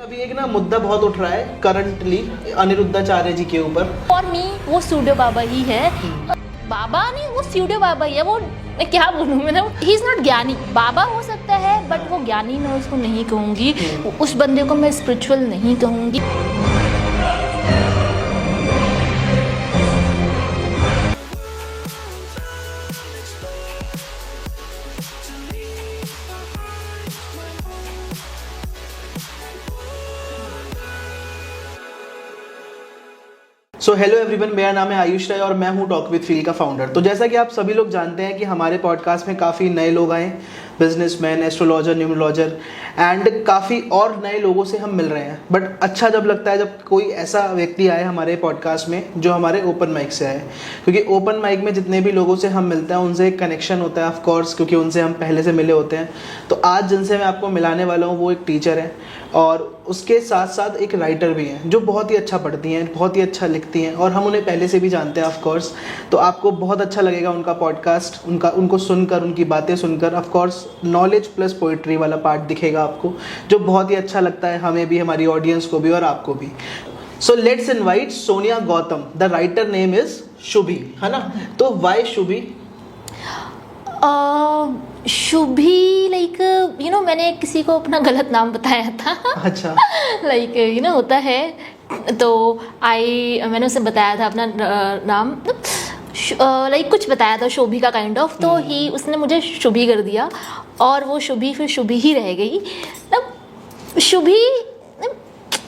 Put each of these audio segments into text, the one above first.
अभी एक ना मुद्दा बहुत उठ रहा है करंटली अनिरुद्धाचार्य जी के ऊपर। फॉर मी वो सूडो बाबा ही है। बाबा नहीं, वो सूडो बाबा ही है। वो मैं क्या बोलूँ, मैंने ही इज नॉट ज्ञानी। बाबा हो सकता है बट वो ज्ञानी मैं उसको नहीं कहूँगी। उस बंदे को मैं स्पिरिचुअल नहीं कहूँगी। सो हेलो एवरीवन, मेरा नाम है आयुष राय और मैं हूँ टॉक विद फील का फाउंडर। तो जैसा कि आप सभी लोग जानते हैं कि हमारे पॉडकास्ट में काफ़ी नए लोग आए, बिजनेसमैन, एस्ट्रोलॉजर, न्यूमरोलॉजर एंड काफ़ी और नए लोगों से हम मिल रहे हैं। बट अच्छा जब लगता है जब कोई ऐसा व्यक्ति आए हमारे पॉडकास्ट में जो हमारे ओपन माइक से आए, क्योंकि ओपन माइक में जितने भी लोगों से हम मिलते हैं उनसे एक कनेक्शन होता है ऑफ कोर्स, क्योंकि उनसे हम पहले से मिले होते हैं। तो आज जिनसे मैं आपको मिलाने वाला हूँ वो एक टीचर है और उसके साथ साथ एक राइटर भी हैं जो बहुत ही अच्छा पढ़ती हैं, बहुत ही अच्छा लिखती हैं और हम उन्हें पहले से भी जानते हैं ऑफ कोर्स। तो आपको बहुत अच्छा लगेगा उनका पॉडकास्ट, उनको सुनकर, उनकी बातें सुनकर। Of course knowledge plus poetry वाला पार्ट दिखेगा आपको, जो बहुत ही अच्छा लगता है हमें भी, हमारी ऑडियंस को भी और आपको भी। So let's invite Sonia Gautam. The writer name is Shubhi, है ना? तो वाई शुभी? शुभी लाइक मैंने किसी को अपना गलत नाम बताया था। अच्छा। लाइक होता है तो मैंने उसे बताया था अपना नाम, लाइक कुछ बताया था शोभी का काइंड ऑफ, तो उसने मुझे शुभी कर दिया और वो शुभी फिर शुभी ही रह गई। मतलब शुभी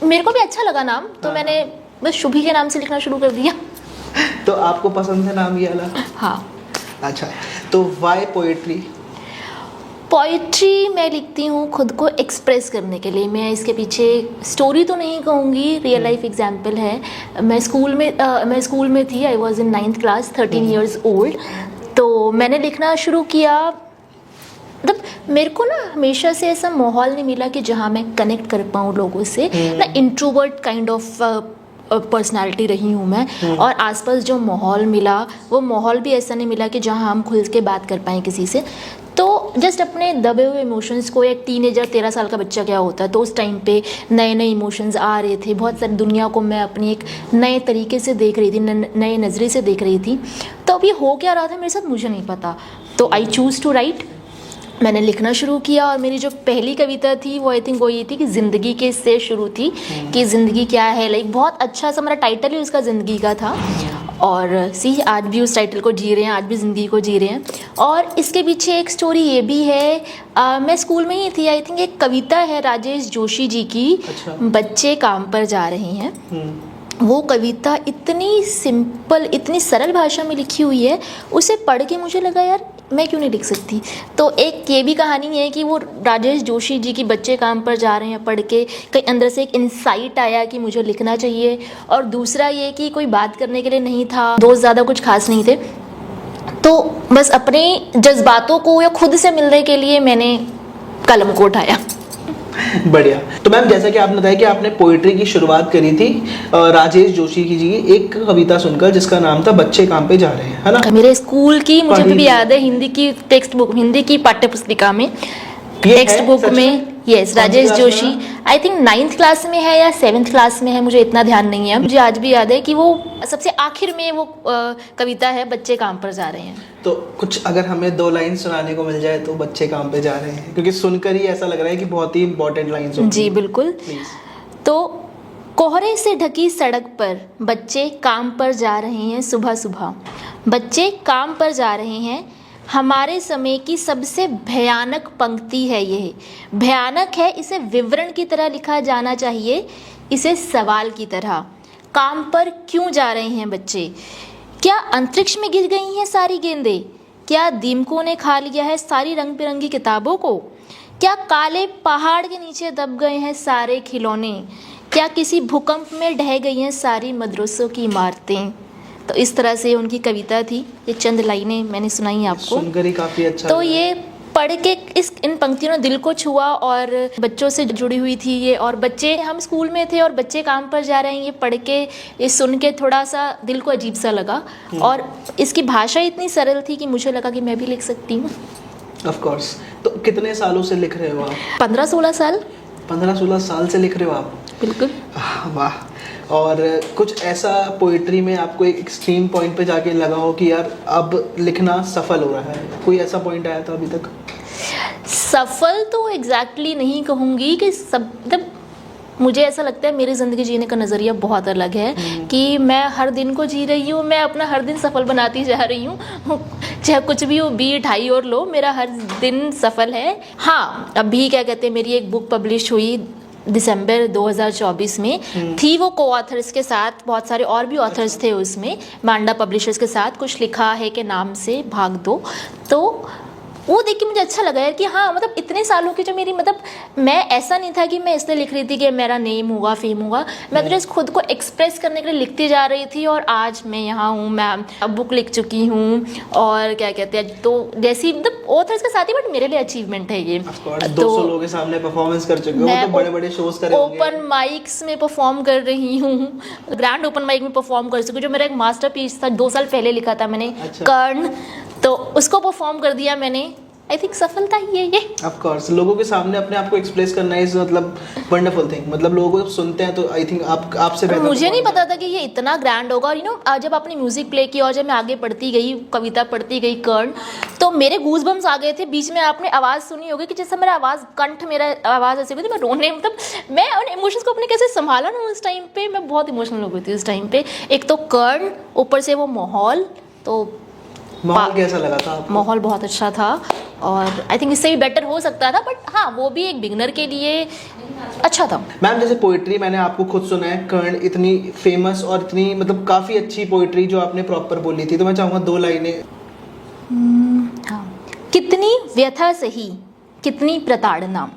मेरे को भी अच्छा लगा नाम, तो मैंने बस शुभी के नाम से लिखना शुरू कर दिया। तो आपको पसंद है नाम ये वाला? हाँ। अच्छा, तो वाई पोएट्री? पोइट्री मैं लिखती हूँ खुद को एक्सप्रेस करने के लिए। मैं इसके पीछे स्टोरी तो नहीं कहूँगी, रियल लाइफ एग्जाम्पल है। मैं स्कूल में थी, I was in 9th class, 13 years old। तो मैंने लिखना शुरू किया। मतलब मेरे को ना हमेशा से ऐसा माहौल नहीं मिला कि जहाँ मैं कनेक्ट कर पाऊँ लोगों से। ना इंट्रोवर्ट काइंड ऑफ पर्सनालिटी रही हूँ मैं, और आसपास जो माहौल मिला वो माहौल भी ऐसा नहीं मिला कि जहाँ हम खुल के बात कर पाएँ किसी से। तो जस्ट अपने दबे हुए इमोशंस को, एक टीनेजर 13 साल का बच्चा क्या होता है, तो उस टाइम पे नए नए इमोशंस आ रहे थे, बहुत सारी दुनिया को मैं अपनी एक नए तरीके से देख रही थी, नए नज़रिए से देख रही थी। तो अभी हो क्या रहा था मेरे साथ मुझे नहीं पता, तो आई चूज़ टू राइट। मैंने लिखना शुरू किया और मेरी जो पहली कविता थी वो आई थिंक वो ये थी कि ज़िंदगी के से शुरू थी कि ज़िंदगी क्या है। लाइक बहुत अच्छा सा मेरा टाइटल ही उसका ज़िंदगी का था, और आज भी उस टाइटल को जी रहे हैं, आज भी ज़िंदगी को जी रहे हैं। और इसके पीछे एक स्टोरी ये भी है, मैं स्कूल में ही थी, आई थिंक एक कविता है राजेश जोशी जी की। अच्छा। बच्चे काम पर जा रहे हैं। वो कविता इतनी सिंपल, इतनी सरल भाषा में लिखी हुई है, उसे पढ़ के मुझे लगा यार मैं क्यों नहीं लिख सकती। तो एक ये भी कहानी है कि वो राजेश जोशी जी की बच्चे काम पर जा रहे हैं पढ़ के कहीं अंदर से एक इंसाइट आया कि मुझे लिखना चाहिए। और दूसरा ये कि कोई बात करने के लिए नहीं था, दोस्त ज़्यादा कुछ खास नहीं थे, तो बस अपने जज्बातों को या खुद से मिलने के लिए मैंने कलम को उठाया। बढ़िया। तो मैम, जैसा कि आपने बताया कि आपने पोइट्री की शुरुआत करी थी राजेश जोशी की जी एक कविता सुनकर जिसका नाम था बच्चे काम पे जा रहे हैं, है ना? मेरे स्कूल की, मुझे भी याद है, हिंदी की टेक्स्ट बुक, हिंदी की पाठ्य पुस्तिका में, टेक्स्ट बुक में, yes, Rajesh Joshi I think 9th class में है या 7th क्लास में है, मुझे इतना ध्यान नहीं है। मुझे आज भी याद है कि वो सबसे आखिर में वो कविता है बच्चे काम पर जा रहे हैं। तो कुछ अगर हमें 2 लाइन सुनाने को मिल जाए तो बच्चे काम पे जा रहे हैं, क्योंकि सुनकर ही ऐसा लग रहा है कि बहुत ही इंपॉर्टेंट लाइन्स होंगी। जी बिल्कुल। तो कोहरे से ढकी सड़क पर बच्चे काम पर जा रहे हैं, सुबह सुबह बच्चे काम पर जा रहे हैं। हमारे समय की सबसे भयानक पंक्ति है यह। भयानक है, इसे विवरण की तरह लिखा जाना चाहिए, इसे सवाल की तरह। काम पर क्यों जा रहे हैं बच्चे? क्या अंतरिक्ष में गिर गई हैं सारी गेंदें? क्या दीमकों ने खा लिया है सारी रंग बिरंगी किताबों को? क्या काले पहाड़ के नीचे दब गए हैं सारे खिलौने? क्या किसी भूकंप में ढह गई हैं सारी मदरसों की इमारतें? तो इस तरह से उनकी कविता थी। ये चंद लाइनें मैंने सुनाई आपको, सुनकर ही काफ़ी अच्छा तो ये पढ़ के इन पंक्तियों ने दिल को छुआ और बच्चों से जुड़ी हुई थी ये। और बच्चे, हम स्कूल में थे और बच्चे काम पर जा रहे हैं, ये पढ़ के, ये सुन के थोड़ा सा दिल को अजीब सा लगा। और इसकी भाषा इतनी सरल थी कि मुझे लगा कि मैं भी लिख सकती हूँ। Of course. तो कितने सालों से लिख रहे हो आप? 15-16 साल। 15-16 साल से लिख रहे हो आप? बिल्कुल। वाह। और कुछ ऐसा पोइट्री में आपको एक एक्सट्रीम पॉइंट पे जाके लगा हो कि यार अब लिखना सफल हो रहा है, कोई ऐसा पॉइंट आया था अभी तक? सफल तो एग्जैक्टली नहीं कहूँगी कि सब, मतलब मुझे ऐसा लगता है मेरी ज़िंदगी जीने का नज़रिया बहुत अलग है कि मैं हर दिन को जी रही हूँ, मैं अपना हर दिन सफल बनाती जा रही हूँ, चाहे कुछ भी हो, बीट हाई और लो, मेरा हर दिन सफल है। हाँ, अभी क्या कहते हैं, मेरी एक बुक पब्लिश हुई दिसंबर 2024 में, थी वो को ऑथर्स के साथ, बहुत सारे और भी ऑथर्स थे उसमें, मांडा पब्लिशर्स के साथ, कुछ लिखा है के नाम से भाग दो। तो वो देख के मुझे अच्छा लगा है कि हाँ, मतलब इतने सालों की जो मेरी, मतलब मैं ऐसा नहीं था कि मैं इसलिए लिख रही थी कि मेरा नेम होगा, फेम होगा, मैं तो जस्ट खुद को एक्सप्रेस करने के लिए लिखती जा रही थी और आज मैं यहाँ हूँ, मैं अब बुक लिख चुकी हूँ और क्या कहते हैं, तो जैसी मतलब ऑथर्स के साथ ही, बट मेरे लिए अचीवमेंट है ये। 200 लोगों के सामने परफॉर्मेंस कर चुके हो, तो बड़े-बड़े शोज करे होंगे। ओपन माइक्स में परफॉर्म कर रही हूँ, ग्रैंड ओपन माइक में परफॉर्म कर चुकी हूँ, जो मेरा एक मास्टरपीस था, 2 साल पहले लिखा था मैंने, कर्ण, तो उसको परफॉर्म कर दिया मैंने। आई थिंक सफलता ही है ये। ऑफ कोर्स, लोगों के सामने अपने आप को एक्सप्रेस करना इज मतलब वंडरफुल थिंग, मतलब लोग जब सुनते हैं तो आई थिंक आपसे बेहतर। मुझे नहीं पता था कि ये इतना ग्रैंड होगा, और जब आपने म्यूजिक प्ले किया और जब मैं आगे पढ़ती गई, कविता पढ़ती गई कर्ण, तो मेरे गूज बम्स आ गए थे। बीच में आपने आवाज़ सुनी होगी कि जैसे मेरा आवाज़, कंठ, मेरा आवाज़ ऐसे हुई थी, मैं रोने, मतलब मैं उन इमोशंस को अपने कैसे संभाला ना उस टाइम पे, मैं बहुत इमोशनल हो गई थी उस टाइम पे। एक तो कर्ण, ऊपर से वो माहौल, तो माहौल कैसा लगा था आपको? माहौल बहुत अच्छा था और आई थिंक इससे भी बेटर हो सकता था, बट हाँ, वो भी एक बिगनर के लिए अच्छा था। मैम, जैसे पोइट्री मैंने आपको खुद सुना है, कर्ण इतनी फेमस और इतनी मतलब काफ़ी अच्छी पोइट्री जो आपने प्रॉपर बोली थी, तो मैं चाहूँगा 2 लाइनें। हाँ। कितनी व्यथा सही, कितनी प्रताड़ना,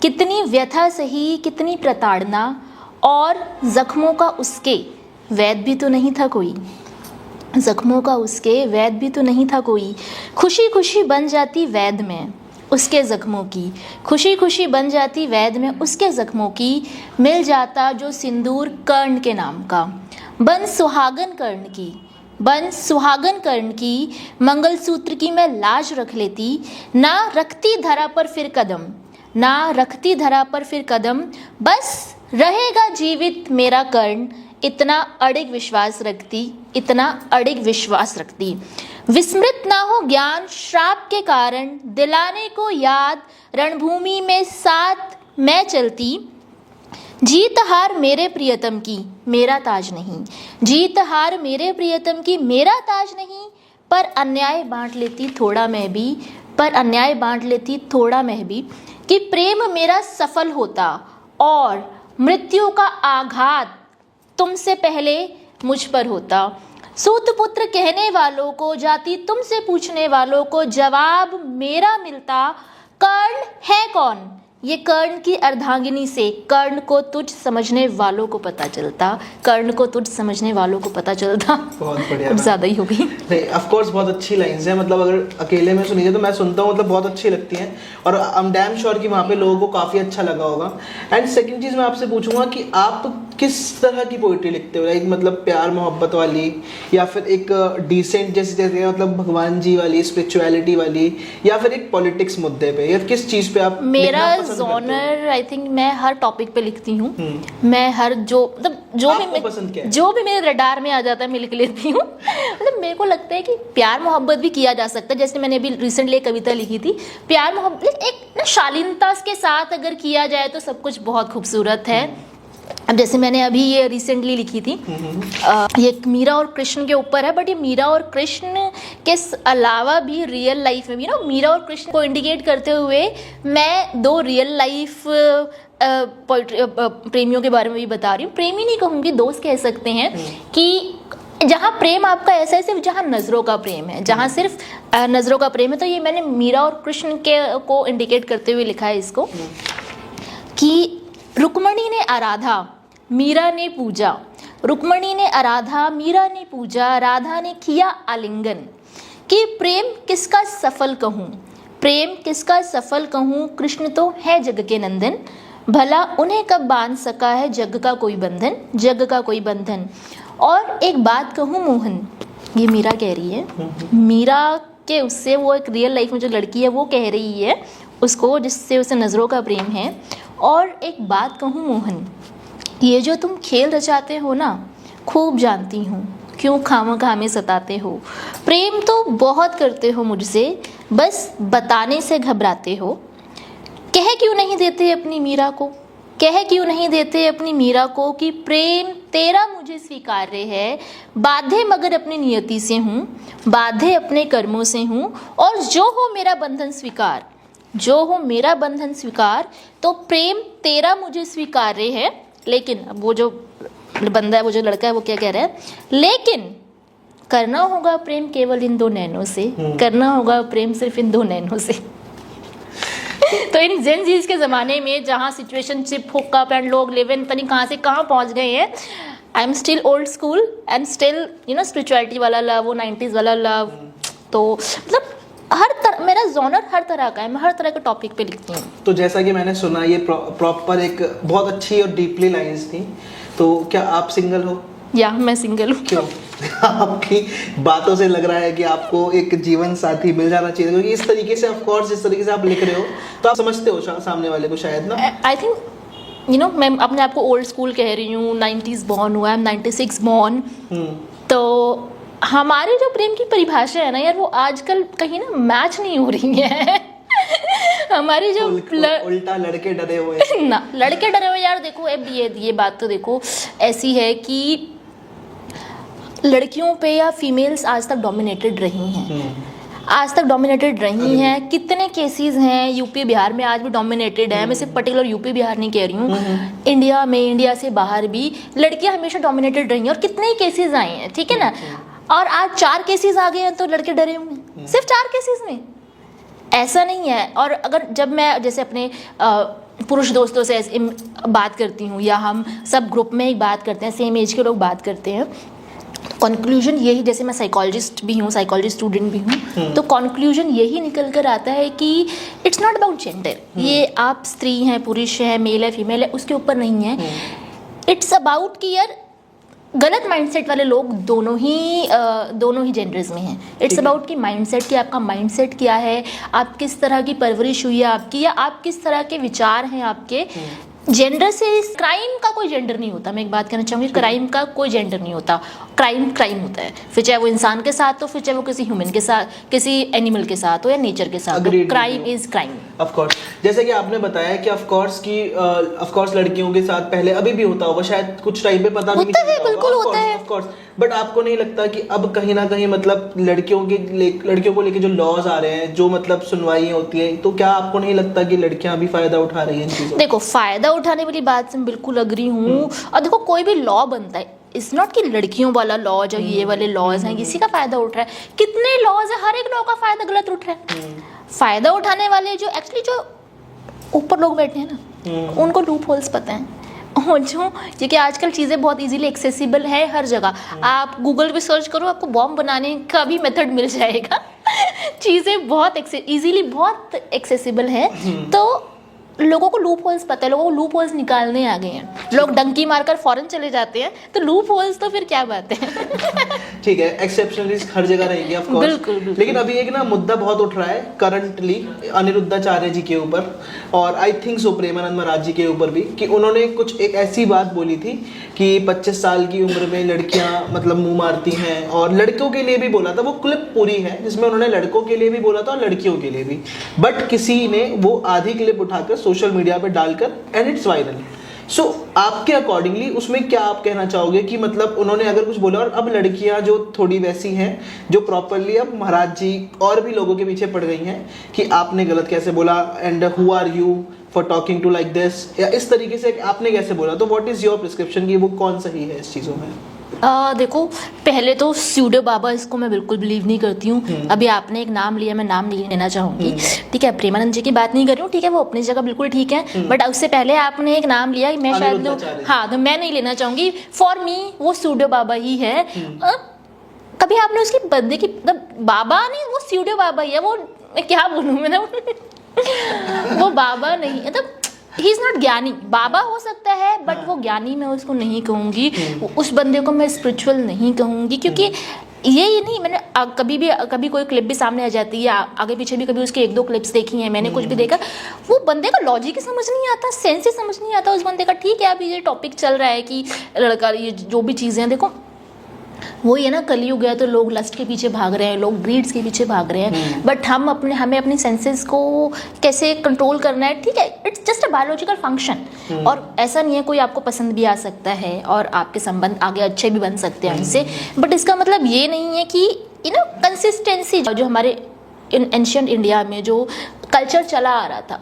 कितनी व्यथा सही, कितनी प्रताड़ना, और जख्मों का उसके वैद भी तो नहीं था कोई, जख्मों का उसके वैद भी तो नहीं था कोई, खुशी खुशी बन जाती वैद में उसके ज़ख्मों की, खुशी खुशी बन जाती वैद में उसके ज़ख्मों की, मिल जाता जो सिंदूर कर्ण के नाम का, बन सुहागन कर्ण की, बन सुहागन कर्ण की, मंगलसूत्र की मैं लाज रख लेती, ना रखती धरा पर फिर कदम, ना रखती धरा पर फिर कदम, बस रहेगा जीवित मेरा कर्ण, इतना अडिग विश्वास रखती, इतना अडिग विश्वास रखती, विस्मृत ना हो ज्ञान श्राप के कारण, दिलाने को याद रणभूमि में साथ मैं चलती, जीत हार मेरे प्रियतम की मेरा ताज नहीं, जीत हार मेरे प्रियतम की मेरा ताज नहीं, पर अन्याय बांट लेती थोड़ा मैं भी, पर अन्याय बांट लेती थोड़ा मैं भी, कि प्रेम मेरा सफल होता और मृत्यु का आघात तुमसे पहले मुझ पर होता, सूत पुत्र कहने वालों को, जाति तुमसे पूछने वालों को जवाब मेरा मिलता, कर्ण है कौन, ये कर्ण की अर्धांगिनी से कर्ण को तुझ समझने वालों को पता चलता, कर्ण को तुझ समझने वालों को पता चलता। बहुत बढ़िया, कुछ ज़्यादा ही हो गई। नहीं, ऑफ कोर्स बहुत अच्छी लाइंस हैं, मतलब अगर अकेले में सुनी जाए तो मैं सुनता हूँ, मतलब बहुत अच्छी लगती हैं और आई एम डैम श्योर कि वहाँ पे लोगों को काफ़ी अच्छा लगा होगा। एंड सेकंड चीज़ मैं आपसे पूछूंगा कि आप किस तरह की पोइट्री लिखते हो, एक मतलब प्यार मोहब्बत वाली, या फिर एक डिसेंट जैसे मतलब भगवान जी वाली, स्पिरिचुअलिटी वाली, या फिर एक पॉलिटिक्स मुद्दे पे, या किस चीज़ पे आप? मेरा जॉनर, आई थिंक मैं हर टॉपिक पे लिखती हूँ, मैं हर जो मतलब जो भी मेरे रडार में आ जाता है मैं लिख लेती हूँ। मतलब मेरे को लगता है कि प्यार मोहब्बत भी किया जा सकता है, जैसे मैंने अभी रिसेंटली एक कविता लिखी थी, प्यार मोहब्बत एक शालीनता के साथ अगर किया जाए तो सब कुछ बहुत खूबसूरत है। अब जैसे मैंने अभी ये रिसेंटली लिखी थी, ये मीरा और कृष्ण के ऊपर है, बट ये मीरा और कृष्ण के अलावा भी रियल लाइफ में भी मीरा और कृष्ण को इंडिकेट करते हुए मैं 2 रियल लाइफ प्रेमियों के बारे में भी बता रही हूँ। प्रेमी नहीं कहूँगी, दोस्त कह सकते हैं, कि जहाँ प्रेम आपका ऐसा है सिर्फ जहाँ नज़रों का प्रेम है, जहाँ सिर्फ नज़रों का प्रेम है, तो ये मैंने मीरा और कृष्ण को इंडिकेट करते हुए लिखा है इसको, कि रुक्मणी ने आराधा मीरा ने पूजा, रुक्मणी ने आराधा मीरा ने पूजा, राधा ने किया आलिंगन, कि प्रेम किसका सफल कहूँ, प्रेम किसका सफल कहूँ, कृष्ण तो है जग के नंदन, भला उन्हें कब बांध सका है जग का कोई बंधन, जग का कोई बंधन। और एक बात कहूँ मोहन, ये मीरा कह रही है, मीरा के उससे वो एक रियल लाइफ में जो लड़की है वो कह रही है उसको, जिससे उसे नज़रों का प्रेम है, और एक बात कहूँ मोहन, ये जो तुम खेल रचाते हो ना, खूब जानती हूँ क्यों खामखा में सताते हो। प्रेम तो बहुत करते हो मुझसे, बस बताने से घबराते हो। कह क्यों नहीं देते अपनी मीरा को, कह क्यों नहीं देते अपनी मीरा को कि प्रेम तेरा मुझे स्वीकार्य है। बाध्य मगर अपनी नियति से हूँ, बाध्य अपने कर्मों से हूँ, और जो हो मेरा बंधन स्वीकार, जो हो मेरा बंधन स्वीकार, तो प्रेम तेरा मुझे स्वीकार्य है। लेकिन अब वो जो बंदा है, वो जो लड़का है, वो क्या कह रहा है, लेकिन करना होगा प्रेम केवल इन दो नैनों से, करना होगा प्रेम सिर्फ इन दो नैनों से। तो इन जेन जीज के ज़माने में जहाँ सिचुएशनशिप, हुकअप एंड लोग लिव इन, पता नहीं कहाँ से कहाँ पहुँच गए हैं। I am still old school and still spirituality वाला लव, वो 90s वाला लव। तो मतलब हर तरह मेरा जॉनर हर तरह का है, मैं हर तरह के टॉपिक पे लिखती हूँ। तो जैसा कि मैंने सुना, ये प्रॉपर एक बहुत अच्छी और डीपली लाइंस थी। तो क्या आप सिंगल हो? या मैं सिंगल हूँ। क्यों? आपकी बातों से लग रहा है कि आपको एक जीवन साथी मिल जाना चाहिए, क्योंकि इस तरीके से ऑफ कोर्स जिस तरीके से आप लिख रहे हो तो आप समझते हो सामने वाले को शायद ना। आई थिंक मैं अपने आप को ओल्ड स्कूल कह रही हूँ, 90s बॉर्न हुआ है, 96 बॉर्न। तो हमारी जो प्रेम की परिभाषा है ना यार, वो आजकल कहीं ना मैच नहीं हो रही है। हमारी जो उल्टा लड़के डरे हुए ना, लड़के डरे हुए यार। देखो अब ये बात तो देखो ऐसी है कि लड़कियों पे या फीमेल्स आज तक डोमिनेटेड रही हैं, आज तक डोमिनेटेड रही हैं। कितने केसेस हैं यूपी बिहार में आज भी डोमिनेटेड है। मैं सिर्फ पर्टिकुलर यूपी बिहार नहीं कह रही हूँ, इंडिया में, इंडिया से बाहर भी लड़कियां हमेशा डोमिनेटेड रही हैं, और कितने ही केसेस आए हैं, ठीक है ना। और आज 4 केसेस आ गए हैं तो लड़के डरे हुए हैं, सिर्फ 4 केसेस में, ऐसा नहीं है। और अगर जब मैं जैसे अपने पुरुष दोस्तों से बात करती हूँ, या हम सब ग्रुप में एक बात करते हैं, सेम एज के लोग बात करते हैं, कंक्लूजन यही, जैसे मैं साइकोलॉजिस्ट भी हूँ, साइकोलॉजी स्टूडेंट भी हूँ, तो कंक्लूजन यही निकल कर आता है कि इट्स नॉट अबाउट जेंडर। ये आप स्त्री हैं, पुरुष है, मेल है, फीमेल है, उसके ऊपर नहीं है। इट्स अबाउट कि यार गलत माइंडसेट वाले लोग दोनों ही जेंडर्स में हैं। इट्स अबाउट कि माइंडसेट, कि आपका माइंडसेट क्या है, आप किस तरह की परवरिश हुई है आपकी, या आप किस तरह के विचार हैं आपके। जेंडर से, क्राइम का कोई जेंडर नहीं होता। मैं एक बात कहना चाहूँगी, क्राइम का कोई जेंडर नहीं होता। क्राइम होता है, फिर चाहे वो इंसान के साथ हो, फिर चाहे वो किसी ह्यूमन के साथ, किसी एनिमल के साथ हो, या नेचर के साथ हो। Crime is crime. Of course, जैसे कि आपने बताया कि ऑफ कोर्स लड़कियों के साथ पहले, अभी भी होता होगा शायद, कुछ टाइम पे पता नहीं चलता, बिल्कुल होता है। ऑफ कोर्स, बट आपको नहीं लगता कि अब कहीं ना कहीं मतलब लड़कियों को लेके जो लॉज आ रहे हैं, जो मतलब सुनवाई होती है, तो क्या आपको नहीं लगता कि लड़कियां भी फायदा उठा रही हैं इन चीजों? देखो, फायदा उठाने वाली बात से मैं बिल्कुल अग्री हूँ। और देखो, कोई भी लॉ बनता है, इट्स नॉट कि लड़कियों वाला लॉ जो ये वाले लॉज हैं किसी का फायदा उठ रहा है। कितने लॉज है, हर एक लॉ का फायदा गलत उठ रहा है। फायदा उठाने वाले जो एक्चुअली जो ऊपर लोग बैठे हैं ना, उनको लूप होल्स पता है। और जो, क्योंकि आजकल चीज़ें बहुत इजीली एक्सेसिबल है हर जगह। आप गूगल पे सर्च करो, आपको बॉम्ब बनाने का भी मेथड मिल जाएगा। चीज़ें बहुत इजीली बहुत एक्सेसिबल है। तो लोगों को लूप होल्स पता है, लोगों को लूप होल्स निकालने आ गए हैं। लोग डंकी मारकर फॉरेन चले जाते हैं, तो लूप होल्स तो फिर क्या बात है। ठीक है, एक्सेप्शनलिस्ट हर जगह रहेंगे ऑफ कोर्स। बिल्कुल। लेकिन अभी एक ना मुद्दा बहुत उठ रहा है करंटली अनिरुद्धाचार्य जी के ऊपर, और I think so Premanand Maharaj जी के ऊपर भी, कि उन्होंने कुछ एक ऐसी बात बोली थी कि 25 साल की उम्र में लड़कियां मतलब मुंह मारती हैं, और लड़कों के लिए भी बोला था। वो क्लिप पूरी है जिसमें उन्होंने लड़कों के लिए भी बोला था और लड़कियों के लिए भी, बट किसी ने वो आधी क्लिप उठाकर सोशल मीडिया पे डालकर, एंड इट्स वायरल। सो आपके अकॉर्डिंगली उसमें क्या आप कहना चाहोगे कि मतलब उन्होंने अगर कुछ बोला, और अब लड़कियां जो थोड़ी वैसी हैं, जो प्रॉपरली अब महाराज जी और भी लोगों के पीछे पड़ गई हैं कि आपने गलत कैसे बोला, and who are you for talking to like this, या इस तरीके से आपने कैसे बोला, तो व्हाट इज योर प्रिस्क्रिप्शन कि वो कौन सही है इस चीज़ों में? देखो, पहले तो स्यूडो बाबा, इसको मैं बिल्कुल बिलीव नहीं करती हूँ। अभी आपने एक नाम लिया, मैं नाम नहीं लेना चाहूँगी, ठीक है। प्रेमानंद जी की बात नहीं कर रही हूँ, ठीक है, वो अपनी जगह बिल्कुल ठीक है। बट उससे पहले आपने एक नाम लिया, मैं शायद तो मैं नहीं लेना चाहूँगी। फॉर मी वो स्यूडो बाबा ही है। कभी आपने उसकी बंदे की, बाबा नहीं, वो स्यूडो बाबा ही है। वो मैं क्या बोलूँ, मैंने वो बाबा नहीं, मतलब ही इज नॉट ज्ञानी। बाबा हो सकता है, बट वो ज्ञानी मैं उसको नहीं कहूँगी। उस बंदे को मैं स्पिरिचुअल नहीं कहूँगी, क्योंकि ये नहीं, मैंने कभी कोई क्लिप भी सामने आ जाती है, आगे पीछे भी कभी उसके 1-2 क्लिप्स देखी हैं मैंने, कुछ भी देखा, वो बंदे का लॉजिक ही समझ नहीं आता, सेंस ही समझ नहीं आता उस बंदे का। ठीक है, अभी ये टॉपिक चल रहा है कि लड़का, ये जो भी चीज़ें हैं, देखो वही है ना, कलयुग है तो लोग लस्ट के पीछे भाग रहे हैं, लोग ग्रीड्स के पीछे भाग रहे हैं, बट हमें अपनी सेंसेस को कैसे कंट्रोल करना है। ठीक है, it's just a biological function, और ऐसा नहीं है, कोई आपको पसंद भी आ सकता है और आपके संबंध आगे अच्छे भी बन सकते हैं उनसे, बट इसका मतलब ये नहीं है कि कंसिस्टेंसी जो हमारे एंशिएंट इंडिया में जो कल्चर चला आ रहा था,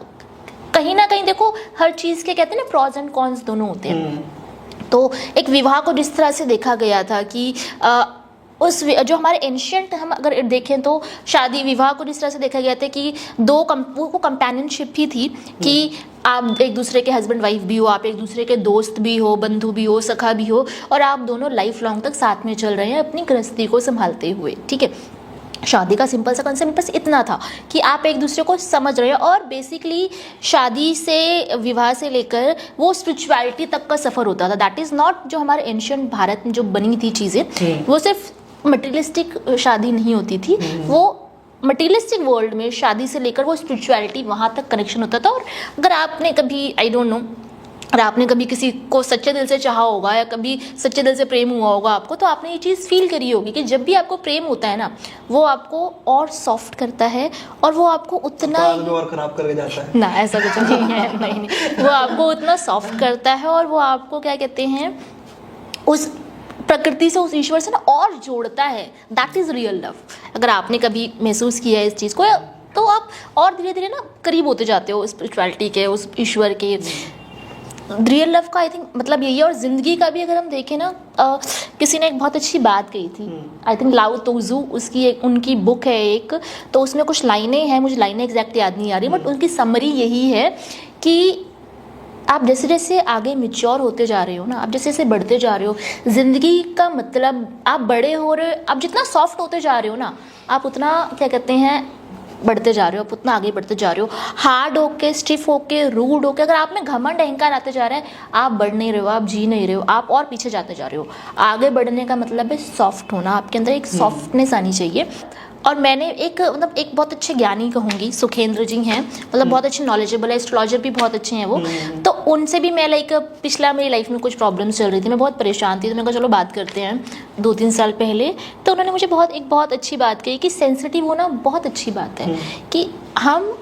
कहीं ना कहीं देखो हर चीज़ के कहते हैं ना प्रॉज एंड कॉन्स दोनों होते हैं। तो एक विवाह को जिस तरह से देखा गया था कि जो हमारे एंशिएंट, हम अगर देखें तो शादी विवाह को जिस तरह से देखा गया था कि वो कंपेनियनशिप ही थी, कि आप एक दूसरे के हस्बैंड वाइफ भी हो, आप एक दूसरे के दोस्त भी हो, बंधु भी हो, सखा भी हो, और आप दोनों लाइफ लॉन्ग तक साथ में चल रहे हैं अपनी गृहस्थी को संभालते हुए। ठीक है, शादी का सिंपल सा कंसेप्ट बस इतना था कि आप एक दूसरे को समझ रहे हो, और बेसिकली शादी से, विवाह से लेकर वो स्पिरिचुअलिटी तक का सफ़र होता था। दैट इज़ नॉट, जो हमारे एंशिएंट भारत में जो बनी थी चीज़ें, वो सिर्फ मटेरियलिस्टिक शादी नहीं होती थी, वो मटेरियलिस्टिक वर्ल्ड में शादी से लेकर वो स्पिरिचुअलिटी वहाँ तक कनेक्शन होता था। और अगर आपने कभी, आई डोंट नो, और आपने कभी किसी को सच्चे दिल से चाहा होगा या कभी सच्चे दिल से प्रेम हुआ होगा आपको, तो आपने ये चीज़ फील करी होगी कि जब भी आपको प्रेम होता है ना, वो आपको और सॉफ्ट करता है, और वो आपको उतना और खराब करके जाता है ना, ऐसा कुछ नहीं है, नहीं, वो आपको उतना सॉफ्ट करता है, और वो आपको क्या कहते हैं, उस प्रकृति से, उस ईश्वर से ना और जोड़ता है। That is real love. अगर आपने कभी महसूस किया है इस चीज़ को, तो आप और धीरे धीरे ना करीब होते जाते हो स्पिरिचुअलिटी के, उस ईश्वर के। रियल लव का आई थिंक मतलब यही है। और ज़िंदगी का भी अगर हम देखें ना, किसी ने एक बहुत अच्छी बात कही थी, आई थिंक लाओ त्सू, उसकी एक उनकी बुक है एक, तो उसमें कुछ लाइनें हैं, मुझे लाइनें एग्जैक्ट याद नहीं आ रही, बट उनकी समरी यही है कि आप जैसे जैसे आगे मैच्योर होते जा रहे हो ना, आप जैसे जैसे बढ़ते जा रहे हो, ज़िंदगी का मतलब आप बड़े हो रहे, आप जितना सॉफ्ट होते जा रहे हो ना, आप उतना क्या कहते हैं बढ़ते जा रहे हो, आप उतना आगे बढ़ते जा रहे हो। हार्ड होके, स्टिफ होके, रूड होके, अगर आप में घमंड अहंकार आते जा रहा है, आप बढ़ नहीं रहे हो, आप जी नहीं रहे हो, आप और पीछे जाते जा रहे हो। आगे बढ़ने का मतलब है सॉफ्ट होना, आपके अंदर एक सॉफ्टनेस आनी चाहिए। और मैंने एक मतलब एक बहुत अच्छे ज्ञानी कहूँगी, सुखेंद्र जी हैं, मतलब बहुत अच्छे नॉलेजेबल है, एस्ट्रोलॉजर भी बहुत अच्छे हैं वो। तो उनसे भी मैं पिछला मेरी लाइफ में कुछ प्रॉब्लम्स चल रही थी, मैं बहुत परेशान थी, तो मैंने कहा चलो बात करते हैं 2-3 साल पहले। तो उन्होंने मुझे बहुत अच्छी बात कही कि सेंसिटिव होना बहुत अच्छी बात है, कि हम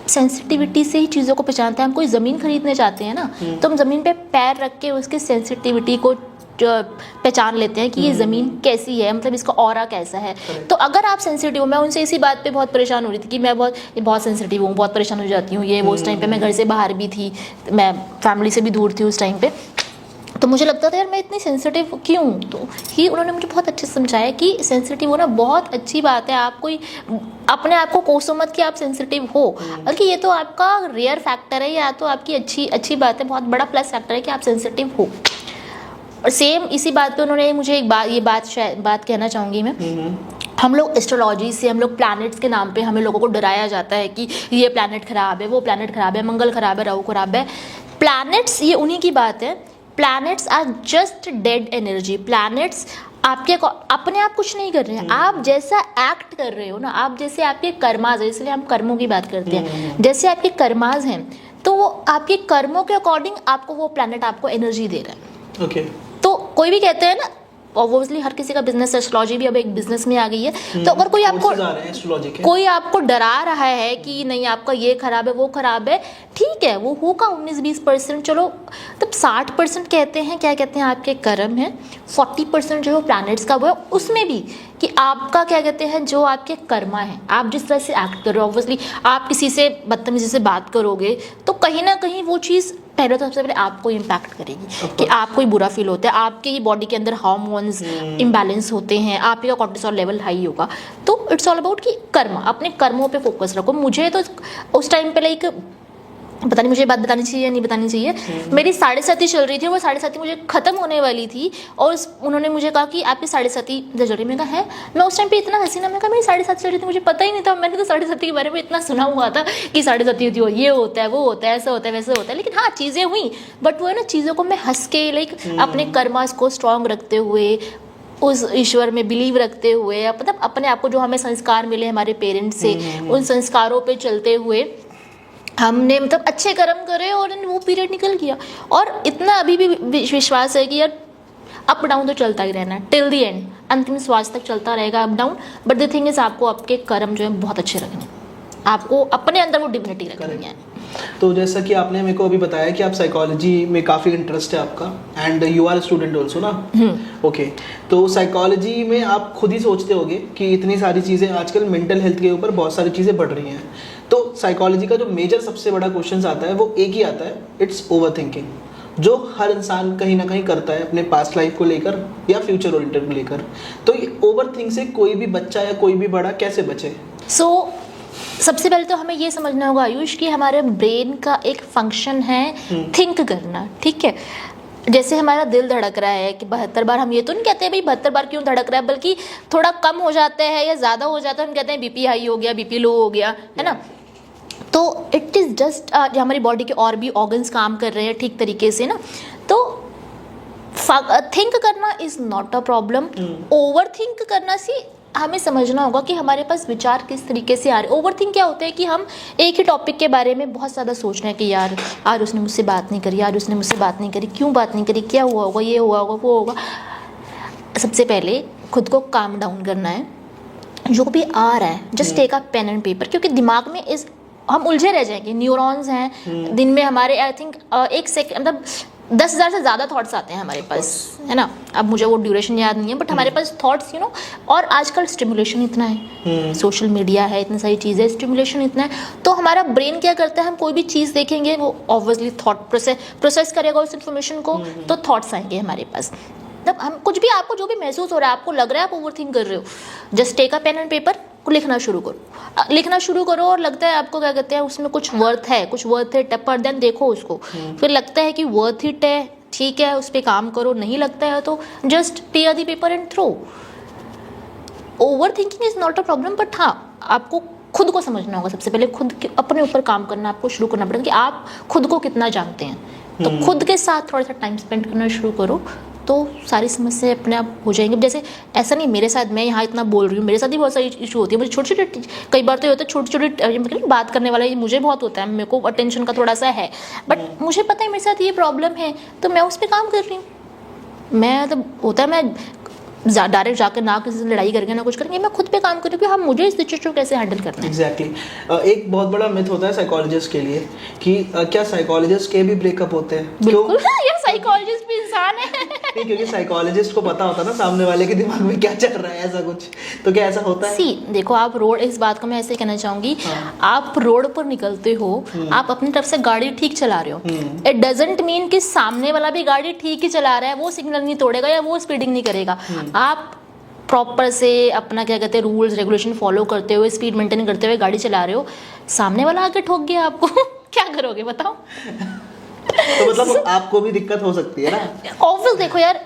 सेंसिटिविटी से ही चीज़ों को पहचानते हैं। हम कोई ज़मीन खरीदने जाते हैं ना, तो हम ज़मीन पे पैर रख के उसके सेंसिटिविटी को पहचान लेते हैं कि ये ज़मीन कैसी है, मतलब इसका ऑरा कैसा है। तो अगर आप सेंसिटिव हो, मैं उनसे इसी बात पे बहुत परेशान हो रही थी कि मैं बहुत सेंसिटिव हूँ, बहुत परेशान हो जाती हूँ, ये वो। उस टाइम पे मैं घर से बाहर भी थी, मैं फैमिली से भी दूर थी उस टाइम पे, तो मुझे लगता था यार मैं इतनी सेंसिटिव क्यों। तो ही उन्होंने मुझे बहुत अच्छे से समझाया कि सेंसिटिव होना बहुत अच्छी बात है। आप कोई अपने आप को कोसो मत कि आप सेंसिटिव हो, बल्कि ये तो आपका रेयर फैक्टर है, या तो आपकी अच्छी बात है, बहुत बड़ा प्लस फैक्टर है कि आप सेंसिटिव हो। और सेम इसी बात पे उन्होंने मुझे एक बात कहना चाहूँगी मैं। हम लोग एस्ट्रोलॉजी से, हम लोग प्लैनेट्स के नाम पे हमें लोगों को डराया जाता है कि ये प्लैनेट खराब है, वो प्लैनेट खराब है, मंगल खराब है, राहु खराब है। प्लैनेट्स ये उन्हीं की बात है। Planets are just dead energy. Planets आपके अपने आप कुछ नहीं कर रहे हैं, आप जैसा एक्ट कर रहे हो ना, आप जैसे आपके कर्माज है, इसलिए हम कर्मों की बात करते हैं, जैसे आपके कर्माज हैं, तो वो आपके कर्मों के अकॉर्डिंग आपको वो प्लैनेट आपको एनर्जी दे रहा है। ओके। तो कोई भी कहते हैं ना, ऑब्वियसली हर किसी का बिजनेस, एस्ट्रोलॉजी भी अब एक बिजनेस में आ गई है। तो अगर कोई आपको डरा रहा है कि नहीं आपका ये खराब है, वो खराब है, ठीक है, वो होगा 19-20%, चलो तब 60% कहते हैं, क्या कहते हैं, आपके कर्म है। 40% जो प्लैनेट्स का वो है, उसमें भी कि आपका क्या कहते हैं, जो आपके कर्मा है, आप जिस तरह से एक्ट कर रहे हो। ऑब्वियसली आप किसी से बदतमीजी से बात करोगे तो कहीं ना कहीं वो चीज़ पहले तो सबसे पहले आपको इम्पैक्ट करेगी कि आपको ही बुरा फील होता है, आपके ही बॉडी के अंदर हार्मोन्स इम्बैलेंस होते हैं, आपका कॉर्टिसोल लेवल हाई होगा। तो इट्स ऑल अबाउट कि कर्म, अपने कर्मों पे फोकस रखो। मुझे तो उस टाइम पे लाइक पता नहीं मुझे ये बात बतानी चाहिए या नहीं बतानी चाहिए, मेरी 7.5 चल रही थी, वो 7.5 मुझे ख़त्म होने वाली थी, और उन्होंने मुझे कहा कि आपकी 7.5 चल रही। मैं कहा है, मैं उस टाइम पे इतना हसीना, मैं कहा मेरी 7.5 चल रही थी, मुझे पता ही नहीं था। मैंने तो 7.5 के बारे में इतना सुना हुआ था कि 7.5 होती है, ये होता है, वो होता है, ऐसा होता है, वैसे होता है, लेकिन हाँ चीज़ें हुई, बट वो है ना, चीज़ों को मैं हंस के लाइक अपने कर्मास को स्ट्रॉन्ग रखते हुए उस ईश्वर में बिलीव रखते हुए, मतलब अपने आप को जो हमें संस्कार मिले हमारे पेरेंट्स से, उन संस्कारों पे चलते हुए हमने मतलब अच्छे कर्म करे और वो पीरियड निकल गया। और इतना अभी भी विश्वास है कि यार अप डाउन तो चलता ही रहना है टिल द एंड, अंतिम श्वास तक चलता रहेगा up down. But the thing is आपको आपके कर्म जो है बहुत अच्छे रखने हैं, आपको अपने अंदर वो डिग्निटी रखनी है। तो जैसा कि आपने मेरे को अभी बताया कि आप साइकोलॉजी में काफ़ी इंटरेस्ट है आपका, and you are student also ना। ओके, तो साइकोलॉजी में आप खुद ही सोचते होगे कि इतनी सारी चीज़ें आजकल मेंटल हेल्थ के ऊपर बहुत सारी चीज़ें बढ़ रही हैं, तो साइकोलॉजी का जो मेजर सबसे बड़ा क्वेश्चन आता है वो एक ही आता है, इट्स ओवर थिंकिंग, जो हर इंसान कहीं ना कहीं करता है अपने पास्ट लाइफ को लेकर या फ्यूचर ओरिएंटेड को लेकर। तो ये ओवर थिंक से कोई भी बच्चा या कोई भी बड़ा कैसे बचे? सबसे पहले तो हमें ये समझना होगा आयुष कि हमारे ब्रेन का एक फंक्शन है थिंक करना, ठीक है। जैसे हमारा दिल धड़क रहा है कि 72 बार, हम ये तो नहीं कहते हैं भाई 72 बार क्यों धड़क रहा है, बल्कि थोड़ा कम हो जाता है या ज़्यादा हो जाता है, हम कहते हैं बीपी हाई हो गया, बीपी लो हो गया, है ना। तो इट इज़ जस्ट हमारी बॉडी के और भी ऑर्गन्स काम कर रहे हैं ठीक तरीके से ना। तो थिंक करना is not a problem. Over think करना से हमें समझना होगा कि हमारे पास विचार किस तरीके से आ रहे हैं। ओवर थिंक क्या होता है कि हम एक ही टॉपिक के बारे में बहुत ज़्यादा सोच रहे हैं कि यार आज उसने मुझसे बात नहीं करी, आज उसने मुझसे बात नहीं करी, क्यों बात नहीं करी, क्या हुआ होगा, ये हुआ होगा, वो होगा। सबसे पहले खुद को काम डाउन करना है, जो भी आ रहा है just take a pen and paper, क्योंकि दिमाग में हम उलझे रह जाएंगे। न्यूरॉन्स हैं दिन में हमारे, आई थिंक एक सेकंड मतलब 10,000 से ज़्यादा थॉट्स आते हैं हमारे पास, है ना। अब मुझे वो ड्यूरेशन याद नहीं है, बट हमारे पास थॉट्स और आजकल स्टिमुलेशन इतना है, सोशल मीडिया है, इतनी सारी चीज़ें, स्टिमुलेशन इतना है। तो हमारा ब्रेन क्या करता है, हम कोई भी चीज़ देखेंगे वो ऑब्वियसली थॉट प्रोसेस करेगा उस इन्फॉर्मेशन को, तो थॉट्स आएंगे हमारे पास। तब हम कुछ भी, आपको जो भी महसूस हो रहा है, आपको लग रहा है आप ओवरथिंक कर रहे हो, just take a pen and paper, लिखना शुरू करो और लगता है आपको क्या कहते हैं उसमें कुछ वर्थ है टप्पर, देन देखो उसको, फिर लगता है कि वर्थ इट है, ठीक है, उस पर काम करो, नहीं लगता है तो just tear the paper and throw. Over thinking is not a problem, but हाँ आपको खुद को समझना होगा। सबसे पहले खुद के अपने ऊपर काम करना आपको शुरू करना पड़ेगा कि आप खुद को कितना जानते हैं। तो खुद के साथ थोड़ा सा टाइम स्पेंड करना शुरू करो, तो सारी समस्याएं अपने आप हो जाएंगी। जैसे ऐसा नहीं मेरे साथ, मैं यहाँ इतना बोल रही हूँ, मेरे साथ भी बहुत सारी इशू होती है, मुझे छोटे छोटे, कई बार तो ये होता है छोटे छोटे बात करने वाला मुझे बहुत होता है, मेरे को अटेंशन का थोड़ा सा है, बट मुझे पता है मेरे साथ ये प्रॉब्लम है, तो मैं उस पर काम कर रही हूँ। मैं तो होता है मैं डायरेक्ट जाकर ना किसी से लड़ाई करके ना कुछ करेंगे, मैं खुद पे काम करूँ कि हम मुझे इस सिचुएशन को कैसे हैंडल करना है। एग्जैक्टली एक बहुत बड़ा मिथ होता है साइकोलॉजिस्ट के लिए कि क्या साइकोलॉजिस्ट के भी ब्रेकअप होते हैं? बिल्कुल, यार साइकोलॉजिस्ट भी इंसान है। क्योंकि साइकोलॉजिस्ट को पता होता है ना सामने वाले के दिमाग में क्या चल रहा है, ऐसा कुछ, तो क्या ऐसा होता है? देखो आप रोड, इस बात को मैं ऐसे कहना चाहूंगी, आप रोड पर निकलते हो, आप अपनी तरफ से गाड़ी ठीक चला रहे हो, इट डजंट मीन कि सामने वाला भी गाड़ी ठीक ही चला रहा है, वो सिग्नल नहीं तोड़ेगा या वो स्पीडिंग नहीं करेगा। आप प्रॉपर से अपना क्या कहते हैं रूल्स रेगुलेशन फॉलो करते हुए, स्पीड मेंटेन करते हुए गाड़ी चला रहे हो, सामने वाला आके ठोक गया आपको, क्या करोगे बताओ? तो मतलब आपको भी दिक्कत हो सकती है ना? ऑब्वियस, देखो यार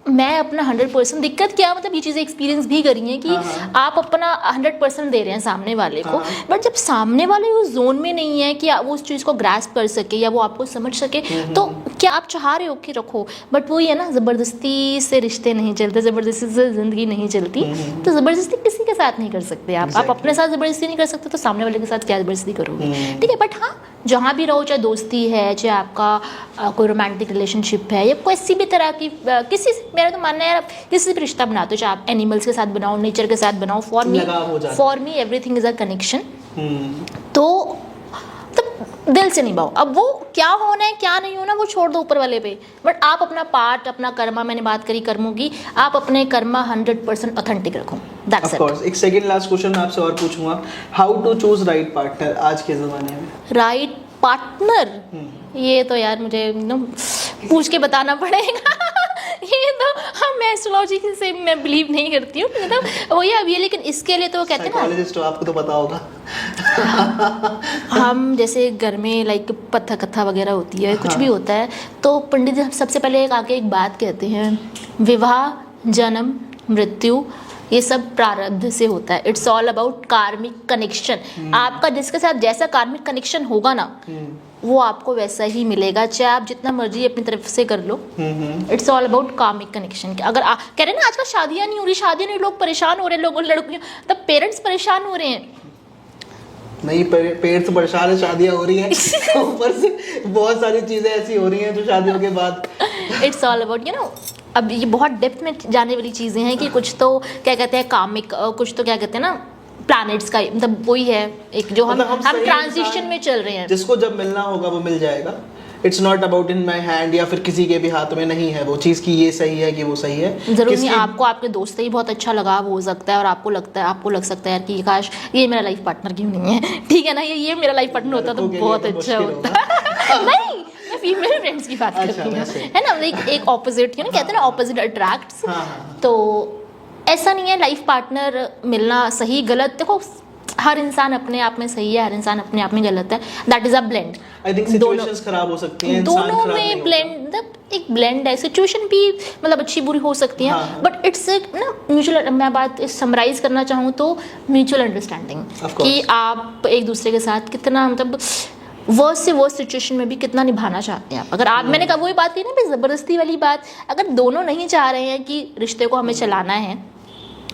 मैं अपना 100% दिक्कत क्या मतलब ये चीज़ें एक्सपीरियंस भी करी हैं कि आप अपना 100% दे रहे हैं सामने वाले को, बट जब सामने वाले उस जोन में नहीं है कि वो उस चीज़ को ग्रास्प कर सके या वो आपको समझ सके, तो क्या आप चाह रहे हो कि रखो, बट वही है ना, ज़बरदस्ती से रिश्ते नहीं चलते, ज़बरदस्ती से ज़िंदगी नहीं चलती। तो ज़बरदस्ती किसी के साथ नहीं कर सकते आप अपने साथ ज़बरदस्ती नहीं कर सकते, तो सामने वाले के साथ क्या ज़बरदस्ती करोगे? ठीक है, बट हाँ जहाँ भी रहो, चाहे दोस्ती है, चाहे आपका कोई रोमांटिक रिलेशनशिप है या किसी भी तरह की किसी, मेरा तो मानना है यार किसी से भी रिश्ता बनाते हो, चाहे आप एनिमल्स के साथ बनाओ, नेचर के साथ बनाओ, for me everything is a connection. तो दिल से निभाओ, अब वो क्या होना है क्या नहीं होना वो छोड़ दो ऊपर वाले पे, बट आप अपना पार्ट, अपना कर्मा, मैंने बात करी कर्मों की, आप अपने कर्मा 100% ऑथेंटिक रखो। That's it. एक सेकंड लास्ट क्वेश्चन मैं आपसे और पूछूंगा, how to choose right partner आज के ज़माने में? राइट पार्टनर, ये तो यार मुझे पूछ के बताना पड़ेगा। ये तो हम एस्ट्रोलॉजी से मैं बिलीव नहीं करती हूँ, मतलब वही अब ये, लेकिन इसके लिए तो कहते हैं ना, साइकोलॉजिस्ट हो आपको तो पता होगा। हम जैसे घर में लाइक पत्थर कथा वगैरह होती है, कुछ भी होता है, तो पंडित जी सबसे पहले आके एक बात कहते हैं, विवाह, जन्म, मृत्यु, ये सब प्रारब्ध से होता है। It's all about karmic connection. आपका जिसके साथ जैसा कार्मिक कनेक्शन होगा ना, वो आपको वैसा ही मिलेगा, चाहे आप जितना मर्जी अपनी तरफ से कर लो। It's all about karmic connection. अगर कह रहे हैं ना आजकल शादियां नहीं हो रही, शादियां नहीं, लोग परेशान हो रहे हैं, लोगों लड़कियों तब पेरेंट्स परेशान हो रहे हैं। नहीं, पेरेंट्स परेशान है, शादियां हो रही हैं ऊपर से बहुत सारी चीजें ऐसी हो रही हैं जो शादियों के बाद। इट्स ऑल अबाउट अब ये बहुत डेप्थ में जाने वाली चीज़ें हैं कि कुछ तो क्या कहते हैं कार्मिक, कुछ तो क्या कहते हैं ना प्लैनेट्स का, मतलब वही है एक जो हम ट्रांजिशन में चल रहे हैं। जिसको जब मिलना होगा वो मिल जाएगा। It's not about in my hand या फिर किसी के भी हाथ में नहीं है वो चीज़ कि ये सही है कि वो सही है। जरूर नहीं, आपको आपके दोस्त से ही बहुत अच्छा लगाव हो सकता है और आपको लग सकता है कि काश ये मेरा लाइफ पार्टनर क्यों नहीं है, ठीक है ना, ये मेरा लाइफ पार्टनर होता तो बहुत अच्छा होता। नहीं, मैं फीमेल फ्रेंड्स की बात कर रही हूँ, है ना, एक ऑपोजिट, कहते हैं ना ऑपोजिट अट्रैक्ट्स। तो ऐसा नहीं है लाइफ पार्टनर मिलना सही गलत, देखो हर इंसान अपने आप में सही है, हर इंसान अपने आप में गलत है, that is a blend. I think situations खराब हो सकती हैं, दोनों में ब्लेंड, एक ब्लेंड है, सिचुएशन भी मतलब अच्छी बुरी हो सकती है, बट इट्स ना म्यूचुअल। मैं बात समराइज करना चाहूँ तो म्यूचुअल अंडरस्टैंडिंग, कि आप एक दूसरे के साथ कितना मतलब वर्स्ट से वर्स्ट सिचुएशन में भी कितना निभाना चाहते हैं आप। अगर आप, मैंने कहा वही बात की ना, जबरदस्ती वाली बात, अगर दोनों नहीं चाह रहे हैं कि रिश्ते को हमें चलाना है,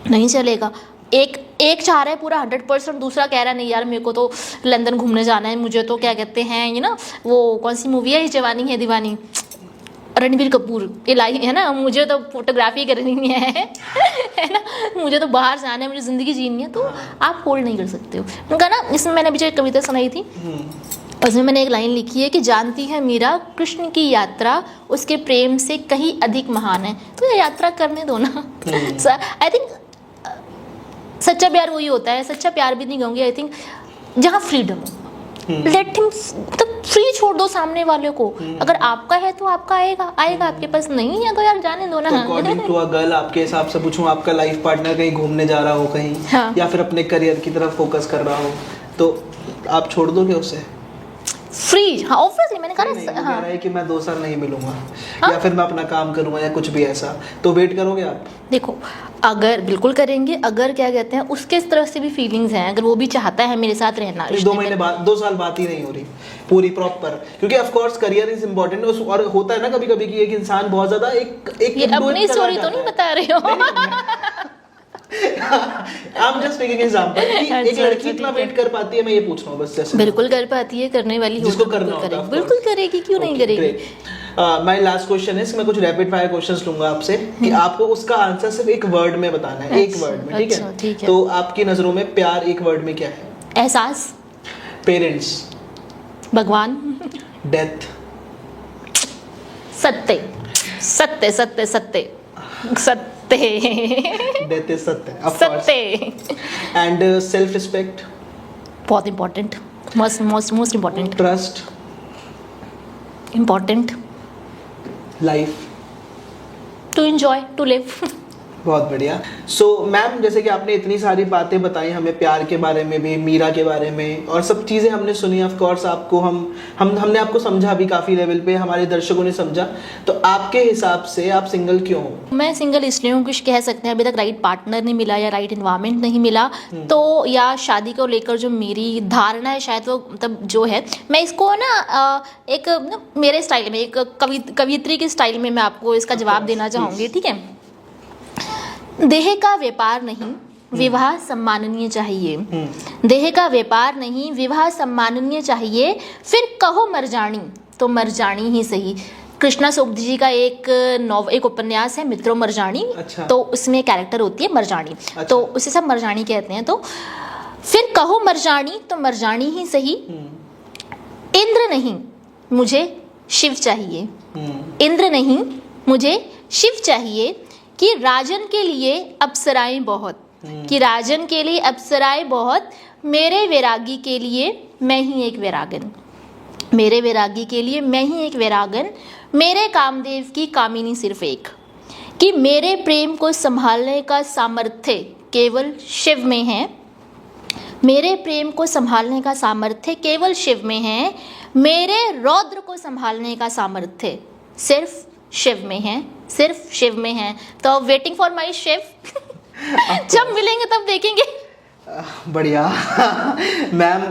नहीं चलेगा। एक चाह रहा है पूरा 100%, दूसरा कह रहा है नहीं यार मेरे को तो लंदन घूमने जाना है, मुझे तो क्या कहते हैं वो कौन सी मूवी है जवानी है दीवानी, रणबीर कपूर इलाही, है ना, मुझे तो फोटोग्राफी करनी है ना, मुझे तो बाहर जाना है, मुझे ज़िंदगी जीनी है, तो आप होल्ड नहीं कर सकते हो। उनका ना, इसमें मैंने अभी एक कविता सुनाई थी, उसमें मैंने एक लाइन लिखी है कि जानती है मीरा कृष्ण की यात्रा उसके प्रेम से कहीं अधिक महान है, तो ये यात्रा करने दो ना। आई थिंक सच्चा प्यार वही होता है, सच्चा प्यार भी नहीं कहूँगी, आई थिंक जहाँ फ्रीडम हो, लेट हिम, मतलब फ्री छोड़ दो सामने वाले को। अगर आपका है तो आपका आएगा, आपके पास नहीं है तो यार जाने दो ना। अकॉर्डिंग टू अ गर्ल, आपके हिसाब से पूछूं, आपका लाइफ पार्टनर कहीं घूमने जा रहा हो कहीं, या फिर अपने करियर की तरफ फोकस कर रहा हो, तो आप छोड़ दोगे उसे फ्री? हाँ ऑब्वियसली, मैंने कहा ना, कह रहा है कि मैं 2 साल नहीं मिलूंगा, या फिर मैं अपना काम करूंगा या कुछ भी ऐसा, तो वेट करोगे आप? देखो, अगर बिल्कुल करेंगे, अगर क्या कहते हैं उसके इस तरह से भी फीलिंग्स हैं, अगर वो भी चाहता है मेरे साथ रहना, 2 महीने बाद, 2 साल बात ही नहीं हो रही पूरी प्रॉपर, क्योंकि of course career is important. और होता है ना कभी कभी कि एक इंसान बहुत ज्यादा एक ये अपनी स्टोरी तो नहीं बता रहे हो। I'm just taking example कि एक लड़की इतना वेट कर पाती है, मैं ये पूछ रहा हूँ बस। जैसे बिल्कुल कर पाती है, करने वाली हो जिसको करना होता है बिल्कुल करेगी, क्यों नहीं करेगी। माय लास्ट क्वेश्चन है, मैं कुछ रैपिड फायर क्वेश्चंस लूंगा आपसे कि आपको उसका आंसर सिर्फ एक वर्ड में बताना है, एक वर्ड में, ठीक है? तो आपकी नजरों में प्यार एक वर्ड में क्या है? एहसास। पेरेंट्स। भगवान। डेथ। सत्य सत्य सत्य सत्य सत्य। डेथ इज सत्य, ऑफ कोर्स। सत्य। And self respect. बहुत important, most important. Trust. Important. Life. To enjoy, to live. बहुत बढ़िया। सो मैम, जैसे कि आपने इतनी सारी बातें बताई हमें, प्यार के बारे में भी, मीरा के बारे में, और सब चीज़ें हमने सुनी। ऑफ कोर्स आपको हमने आपको समझा भी काफ़ी लेवल पे, हमारे दर्शकों ने समझा। तो आपके हिसाब से आप सिंगल क्यों हो? मैं सिंगल इसलिए हूँ, कुछ कह सकते हैं अभी तक राइट पार्टनर नहीं मिला या राइट इन्वायरमेंट नहीं मिला, तो या शादी को लेकर जो मेरी धारणा है शायद वो मतलब जो है, मैं इसको ना एक मेरे स्टाइल में, एक कवित्री के स्टाइल में मैं आपको इसका जवाब देना चाहूँगी, ठीक है? देह का व्यापार नहीं, विवाह सम्माननीय चाहिए। देह का व्यापार नहीं, विवाह सम्माननीय चाहिए। फिर कहो मरजानी तो मरजानी ही सही। कृष्णा सोबती जी का एक उपन्यास है मित्रों मरजानी। अच्छा। तो उसमें कैरेक्टर होती है मरजानी। अच्छा। तो उसे सब मरजानी कहते हैं। तो फिर कहो मरजानी तो मरजानी ही सही। इंद्र नहीं मुझे शिव चाहिए। इंद्र नहीं मुझे शिव चाहिए। कि राजन के लिए अप्सराएं बहुत, कि राजन के लिए अप्सराएं बहुत, मेरे वैरागी के लिए मैं ही एक वैरागन। मेरे वैरागी के लिए मैं ही एक वैरागन। मेरे कामदेव की कामिनी सिर्फ एक। कि मेरे प्रेम को संभालने का सामर्थ्य केवल शिव में है। मेरे प्रेम को संभालने का सामर्थ्य केवल शिव में है। मेरे रौद्र को संभालने का सामर्थ्य सिर्फ शिव में है, सिर्फ शिव में है। तो वेटिंग फॉर माई शिव। जब मिलेंगे तब देखेंगे। बढ़िया। मैम,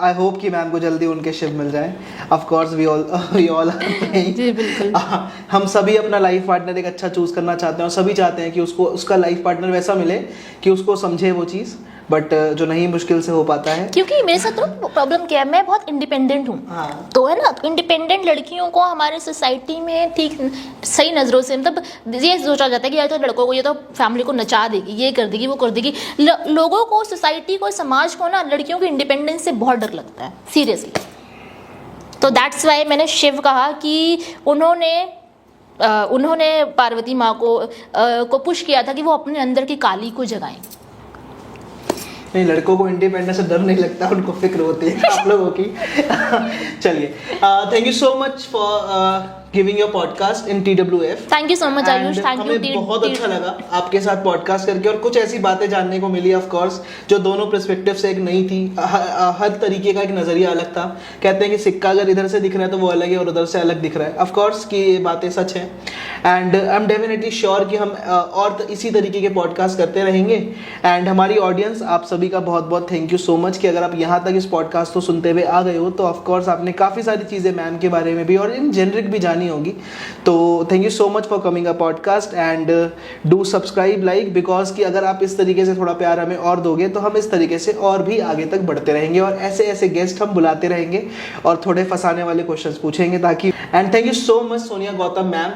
आई होप कि मैम को जल्दी उनके शिप मिल जाए। ऑफ कोर्स वी ऑल जी बिल्कुल। हम सभी अपना लाइफ पार्टनर एक अच्छा चूज करना चाहते हैं और सभी चाहते हैं कि उसको उसका लाइफ पार्टनर वैसा मिले कि उसको समझे वो चीज़, बट जो नहीं मुश्किल से हो पाता है। क्योंकि मेरे साथ तो प्रॉब्लम क्या है, मैं बहुत इंडिपेंडेंट हूँ। हाँ। तो है ना, इंडिपेंडेंट लड़कियों को हमारे सोसाइटी में ठीक सही नज़रों से मतलब ये सोचा जाता है कि यार तो लड़कों को ये तो फैमिली को नचा देगी, ये कर देगी, वो कर देगी। लोगों को, सोसाइटी को, समाज को ना लड़कियों के इंडिपेंडेंस से बहुत डर लगता है, सीरियसली। तो दैट्स वाई मैंने शिव कहा कि उन्होंने पार्वती माँ को पुश किया था कि वो अपने अंदर की काली को जगाएं। नहीं, लड़कों को इंडिपेंडेंस से डर नहीं लगता, उनको फिक्र होती है आप लोगों की। चलिए, thank you so much for giving your podcast in TWF। Thank you so much Ayush, thank you. हमें बहुत अच्छा लगा आपके साथ पॉडकास्ट करके और कुछ ऐसी बातें जानने को मिली, ऑफ कोर्स, जो दोनों पर्सपेक्टिव से एक नई थी। हर तरीके का एक नज़रिया अलग था। कहते हैं कि सिक्का अगर इधर से दिख रहा है तो वो अलग है और उधर से अलग दिख रहा है। ऑफ कोर्स कि ये बातें सच हैं and I am definitely sure कि हम और इसी तरीके के पॉडकास्ट करते रहेंगे। एंड हमारी ऑडियंस, आप सभी का बहुत बहुत थैंक यू सो मच कि अगर आप यहाँ तक इस पॉडकास्ट को सुनते हुए आ गए हो तो ऑफ कोर्स आपने काफ़ी सारी चीज़ें मैम के बारे में भी और इन जेनरिक भी जानी होगी। तो thank you so much for coming a podcast and do subscribe, like, because कि अगर आप इस तरीके से थोड़ा प्यार हमें और दोगे तो हम इस तरीके से और भी आगे तक बढ़ते रहेंगे और ऐसे ऐसे गेस्ट हम बुलाते रहेंगे और थोड़े फंसाने वाले क्वेश्चंस पूछेंगे ताकि। And thank you so much Sonia Gautam ma'am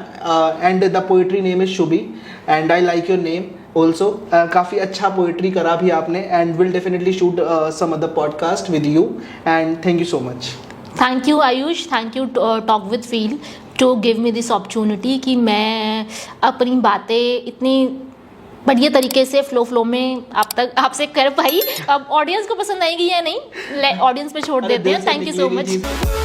and the poetry name is Shubhi and I like your name also. काफ़ी अच्छा पोइट्री करा भी आपने and will definitely shoot some other podcast with you and thank you so much. Thank you Ayush, thank you talk with feel to give me this opportunity कि मैं अपनी बातें इतनी बढ़िया तरीके से फ्लो में आपसे कर पाई। अब ऑडियंस को पसंद आएगी या नहीं, ऑडियंस पे छोड़ देते हैं। Thank you so much.